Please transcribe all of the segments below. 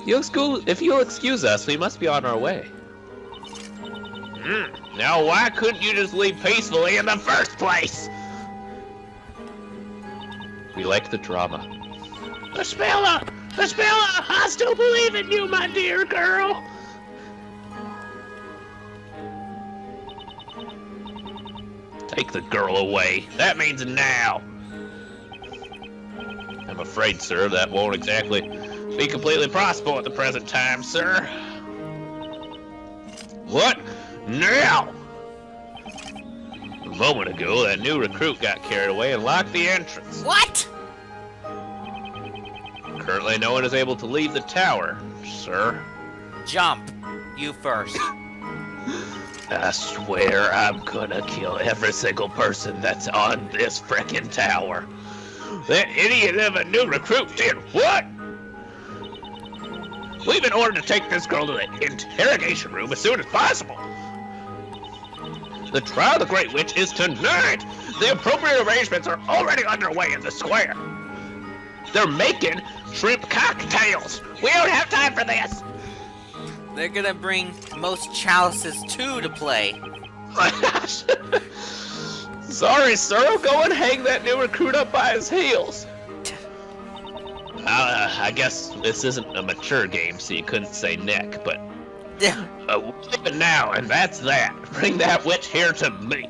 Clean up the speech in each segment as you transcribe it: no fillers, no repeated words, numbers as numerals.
If you'll excuse us, we must be on our way. Now why couldn't you just leave peacefully in the first place? We like the drama. The Spiller! I still believe in you, my dear girl! Take the girl away. That means now. I'm afraid, sir, that won't exactly be completely possible at the present time, sir. What? Now! A moment ago, that new recruit got carried away and locked the entrance. What? Currently, no one is able to leave the tower, sir. Jump. You first. I swear I'm gonna kill every single person that's on this frickin' tower. That idiot of a new recruit did what? We've been ordered to take this girl to the interrogation room as soon as possible. The trial of the Great Witch is tonight. The appropriate arrangements are already underway in the square. They're making shrimp cocktails. We don't have time for this. They're gonna bring most chalices 2 to play. Sorry, sir. Go and hang that new recruit up by his heels. I guess this isn't a mature game, so you couldn't say neck, but we'll leave it now, and that's that. Bring that witch here to me.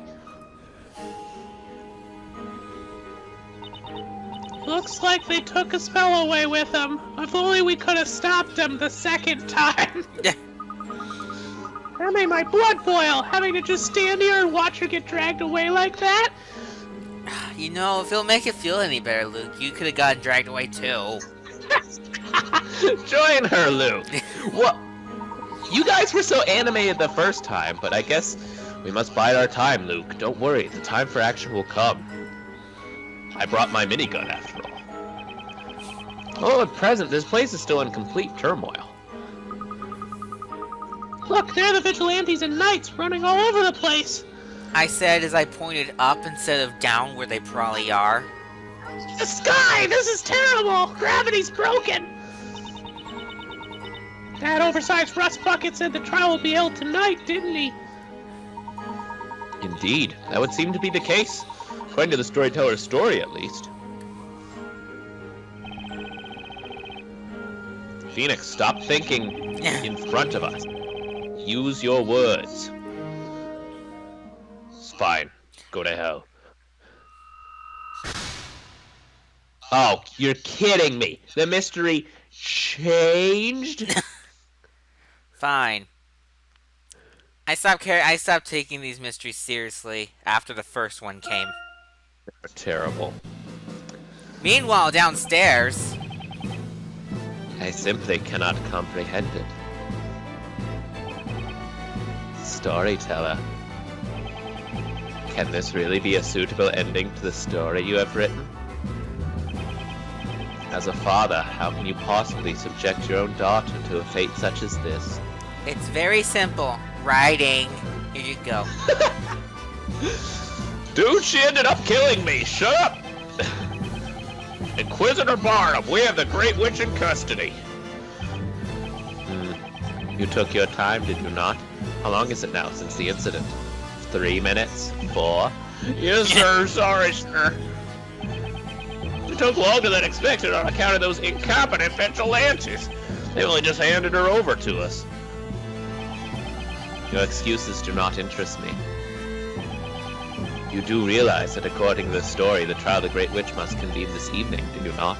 Looks like they took a spell away with them. If only we could have stopped them the second time. That made my blood boil, having to just stand here and watch her get dragged away like that. You know, if it'll make it feel any better, Luke, you could have gotten dragged away too. Join her, Luke. Well, you guys were so animated the first time, but I guess we must bide our time, Luke. Don't worry, the time for action will come. I brought my minigun, after all. Oh, at present, this place is still in complete turmoil. Look, there are the vigilantes and knights running all over the place. I said as I pointed up instead of down where they probably are. The sky! This is terrible! Gravity's broken! That oversized rust bucket said the trial will be held tonight, didn't he? Indeed, that would seem to be the case. According to the storyteller's story, at least. Phoenix, stop thinking in front of us. Use your words. It's fine. Go to hell. Oh, you're kidding me. The mystery changed? Fine. I stopped taking these mysteries seriously after the first one came. They're terrible. Meanwhile, downstairs... I simply cannot comprehend it. Storyteller. Can this really be a suitable ending to the story you have written? As a father, how can you possibly subject your own daughter to a fate such as this? It's very simple. Writing. Here you go. Dude, she ended up killing me. Shut up! Inquisitor Barnham, we have the Great Witch in custody. You took your time, did you not? How long is it now since the incident? 3 minutes? 4? Yes, sir. Sorry, sir. It took longer than expected on account of those incompetent vigilantes. They only just handed her over to us. Your excuses do not interest me. You do realize that according to the story, the trial of the Great Witch must convene this evening, do you not?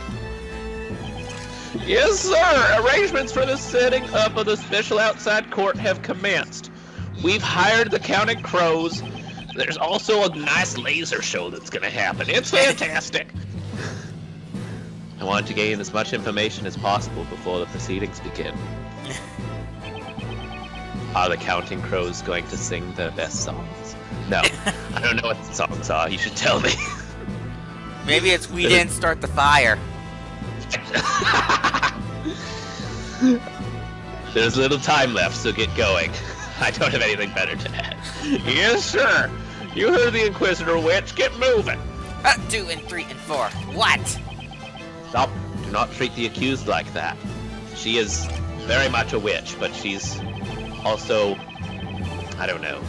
Yes, sir! Arrangements for the setting up of the special outside court have commenced. We've hired the Counting Crows. There's also a nice laser show that's gonna happen. It's fantastic. I want to gain as much information as possible before the proceedings begin. Are the Counting Crows going to sing their best songs? No, I don't know what the songs are. You should tell me. Maybe it's We Didn't Start the Fire. There's little time left, so get going. I don't have anything better to add. Yes, sir. You heard the Inquisitor Witch. Get moving. 2 and 3 and 4. What? Stop. Do not treat the accused like that. She is very much a witch, but she's also, I don't know.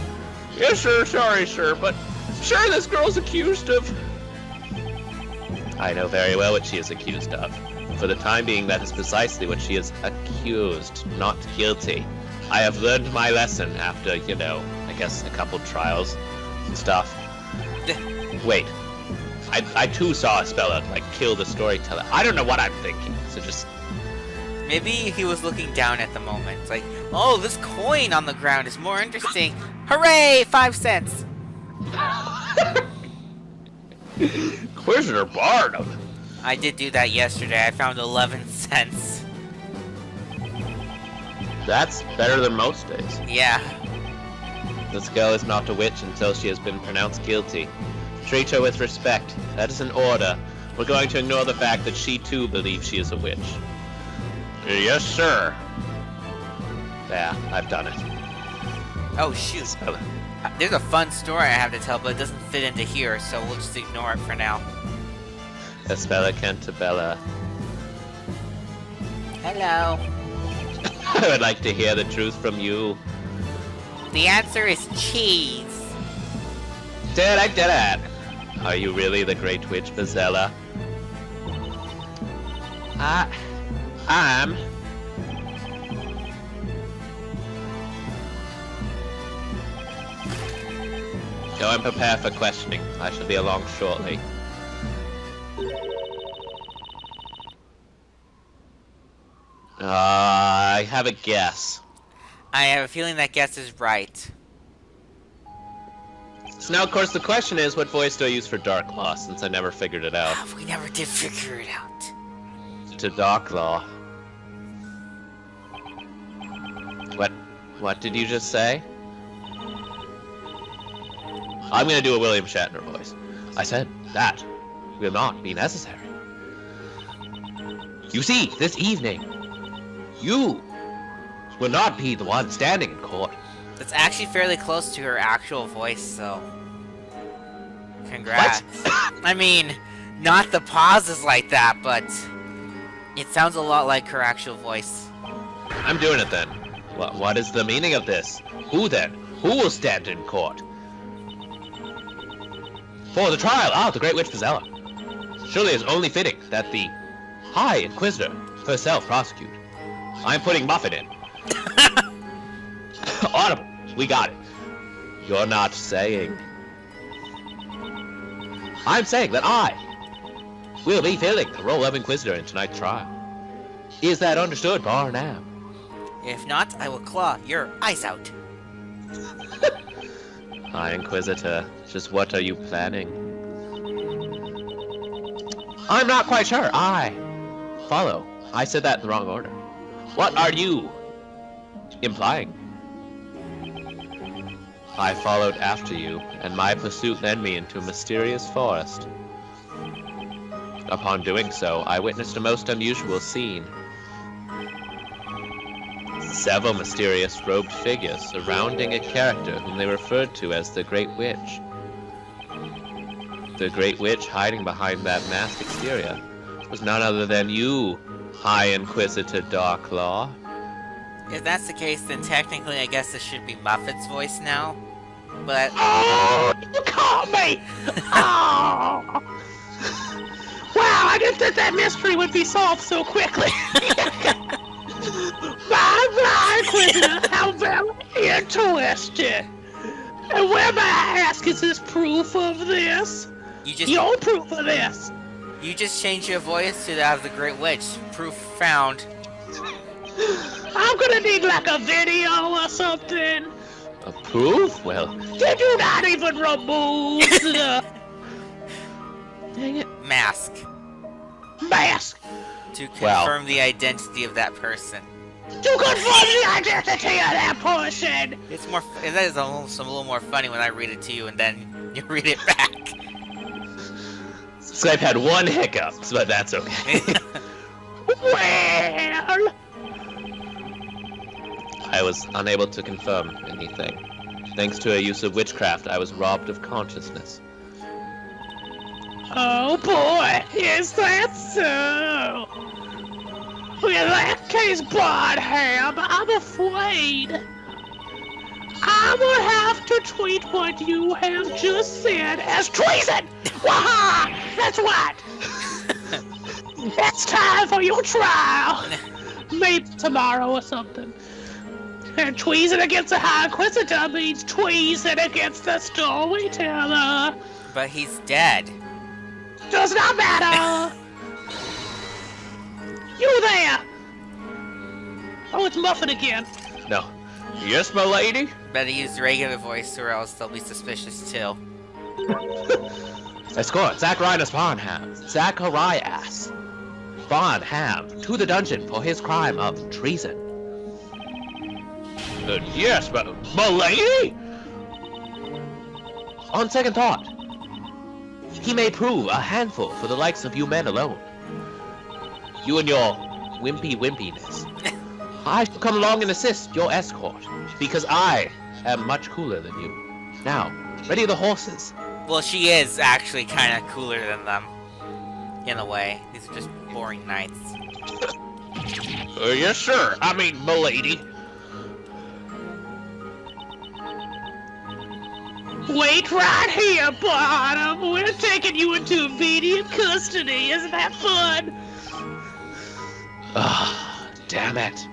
Yes, sir. Sorry, sir, but sure, this girl's accused of. I know very well what she is accused of. For the time being, that is precisely what she is accused, not guilty. I have learned my lesson after, I guess a couple trials and stuff. Wait, I too saw a speller, kill the storyteller. I don't know what I'm thinking, so just... Maybe he was looking down at the moment. It's like, oh, this coin on the ground is more interesting. Hooray! 5 cents! Inquisitor Barnham. I did do that yesterday. I found 11 cents. That's better than most days. Yeah. This girl is not a witch until she has been pronounced guilty. Treat her with respect. That is an order. We're going to ignore the fact that she too believes she is a witch. Yes, sir. There, I've done it. Oh, shoot. There's a fun story I have to tell, but it doesn't fit into here, so we'll just ignore it for now. Espella Cantabella. Hello. I would like to hear the truth from you. The answer is cheese. Did I get it? Are you really the Great Witch Bazella? I am. Go and prepare for questioning. I shall be along shortly. I have a guess. I have a feeling that guess is right. So now, of course, the question is, what voice do I use for Darklaw, since I never figured it out? We never did figure it out. To Darklaw. What did you just say? I'm gonna do a William Shatner voice. I said that will not be necessary. You see, this evening, you will not be the one standing in court. That's actually fairly close to her actual voice, so... Congrats. I mean, not the pauses like that, but... It sounds a lot like her actual voice. I'm doing it then. What is the meaning of this? Who then? Who will stand in court? For the trial, the Great Witch Bazella. Surely it is only fitting that the High Inquisitor herself prosecute. I'm putting Muffet in. Audible. We got it. You're not saying. I'm saying that I will be filling the role of Inquisitor in tonight's trial. Is that understood, Barnham? If not, I will claw your eyes out. High Inquisitor, just what are you planning? I'm not quite sure. Follow. I said that in the wrong order. What are you implying? I followed after you, and my pursuit led me into a mysterious forest. Upon doing so, I witnessed a most unusual scene. Several mysterious robed figures surrounding a character whom they referred to as the Great Witch. The Great Witch hiding behind that masked exterior was none other than you, High Inquisitor Darklaw. If that's the case, then technically I guess this should be Muffet's voice now. But... Oh, you caught me! Oh! Wow, I didn't think that mystery would be solved so quickly. My Inquisitor, how very interesting. And where, may I ask, is this proof of this? Your proof of this? You just changed your voice to that of the Great Witch. Proof found. I'm gonna need like a video or something. A proof? Well... Did you not even remove the... Dang it. Mask. Mask! To confirm the identity of that person. To confirm the identity of that person! It's more... That is a little more funny when I read it to you and then you read it back. Skype had one hiccup, but that's okay. Well... I was unable to confirm anything. Thanks to a use of witchcraft, I was robbed of consciousness. Oh boy, is that so? Well, that case, Barnham, I'm afraid I will have to treat what you have just said as treason! Waha! That's right! It's time for your trial! Maybe tomorrow or something. And treason against the High Inquisitor means treason against the storyteller. But he's dead. Does not matter! You there! Oh, it's Muffet again. No. Yes, my lady? Better use the regular voice or else they'll be suspicious too. Escort Zacharias Barnham. Zacharias Barnham to the dungeon for his crime of treason. Yes, but my lady? On second thought, he may prove a handful for the likes of you men alone. You and your wimpiness. I shall come along and assist your escort, because I am much cooler than you. Now, ready the horses. Well, she is actually kind of cooler than them. In a way. These are just boring knights. Yes, sir. I mean, my lady. Wait right here, Barnham. We're taking you into immediate custody. Isn't that fun? Ah, damn it.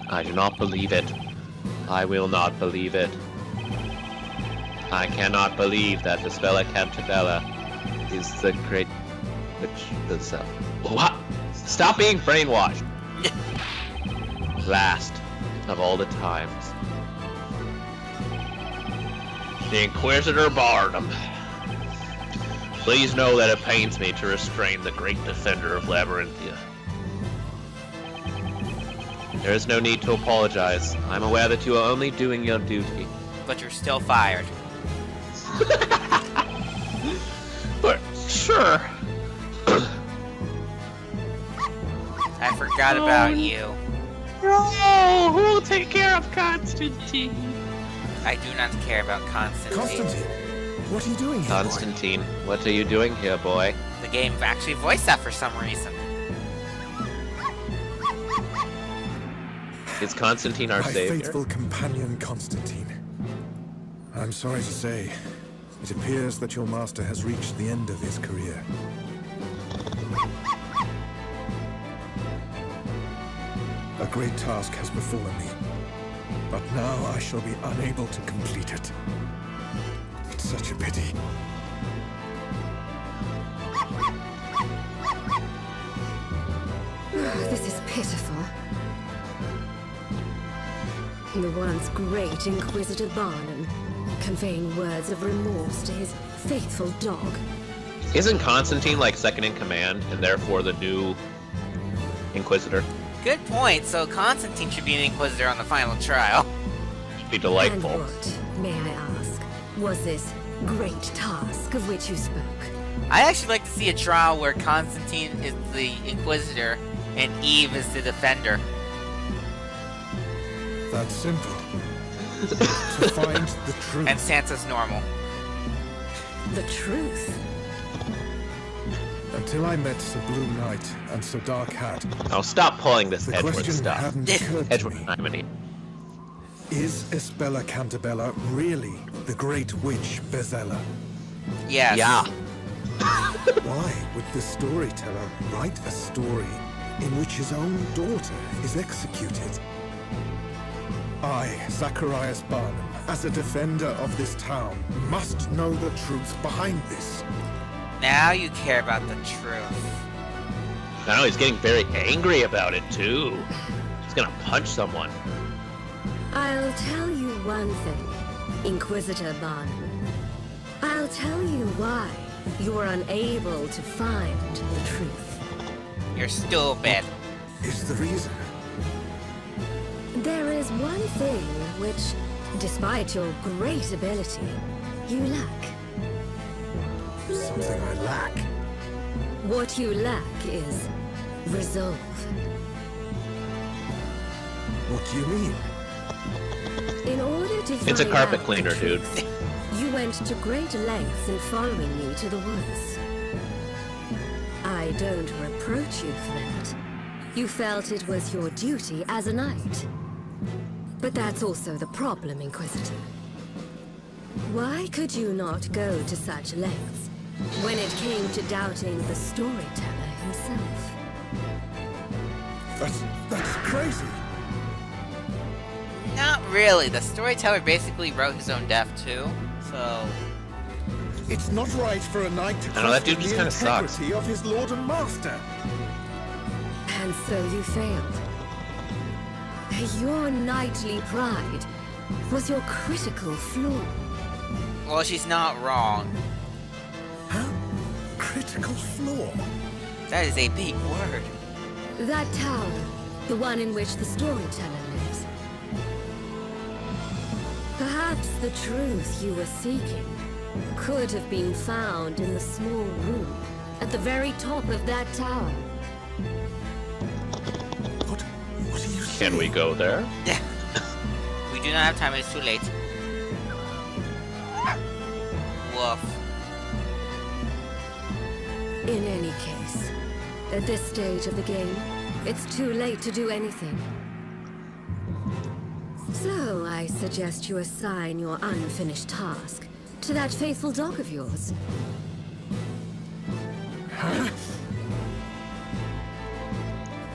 I do not believe it. I will not believe it. I cannot believe that the Spella Cantabella is the great witch herself. What? Stop being brainwashed. Last of all the times. The Inquisitor Barnham. Please know that it pains me to restrain the great defender of Labyrinthia. There is no need to apologize. I'm aware that you are only doing your duty. But you're still fired. But, sure. I forgot about you. Oh, who'll take care of Constantine? I do not care about Constantine. Constantine, what are you doing here, boy? Constantine, what are you doing here, boy? The game actually voiced that for some reason. Is Constantine our My savior? faithful companion, Constantine. I'm sorry to say, it appears that your master has reached the end of his career. A great task has befallen me, but now I shall be unable to complete it. It's such a pity. This is pitiful. The once great Inquisitor Barnham, conveying words of remorse to his faithful dog. Isn't Constantine like second in command, and therefore the new Inquisitor? Good point. So Constantine should be an Inquisitor on the final trial. Should be delightful. And what, may I ask, was this great task of which you spoke? I actually like to see a trial where Constantine is the Inquisitor and Eve is the Defender. That's simple. To find the truth. And Sansa's normal. The truth. Until I met Sir Blue Knight and Sir Dark Hat, Now stop pulling this the Edward question stuff. hadn't occurred to Edward me. Harmony. Is Espella Cantabella really the great witch Bezella? Yes. Yeah. Why would the storyteller write a story in which his own daughter is executed? I, Zacharias Barnham, as a defender of this town, must know the truth behind this. Now you care about the truth. Now he's getting very angry about it too. He's gonna punch someone. I'll tell you one thing, Inquisitor Barnham. I'll tell you why you are unable to find the truth. You're stupid. Is the reason? There is one thing which, despite your great ability, you lack. Something I lack. What you lack is resolve. What do you mean? In order to It's a find carpet out cleaner, the dude. truth, you went to great lengths in following me to the woods. I I don't reproach you for that. You felt it was your duty as a knight. But that's also the problem, Inquisitor. Why could you not go to such lengths when it came to doubting the storyteller himself? That's crazy. Not really. The storyteller basically wrote his own death too, so... It's not right for a knight to I know, that dude question just the kinda sucks. integrity of his lord and master. And so you failed. Your knightly pride was your critical flaw. Well, she's not wrong. Huh? Critical flaw? That is a big word. That tower, the one in which the storyteller lives. Perhaps the truth you were seeking could have been found in the small room at the very top of that tower. What are you saying? Can we go there? Yeah. We do not have time, it's too late. Woof. In any case, at this stage of the game, it's too late to do anything. So I suggest you assign your unfinished task to that faithful dog of yours. Huh?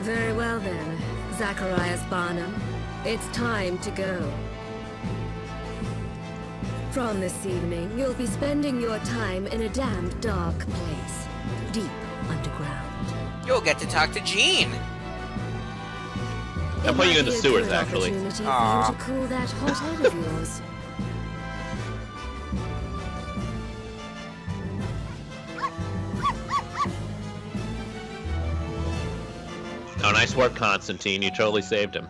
Very well then, Zacharias Barnham. It's time to go. From this evening, you'll be spending your time in a damned dark place, deep underground. You'll get to talk to Jean. I'll put you in the sewers, actually. Opportunity Aw. for you to cool that hot head of yours. Oh, nice work, Constantine. You totally saved him.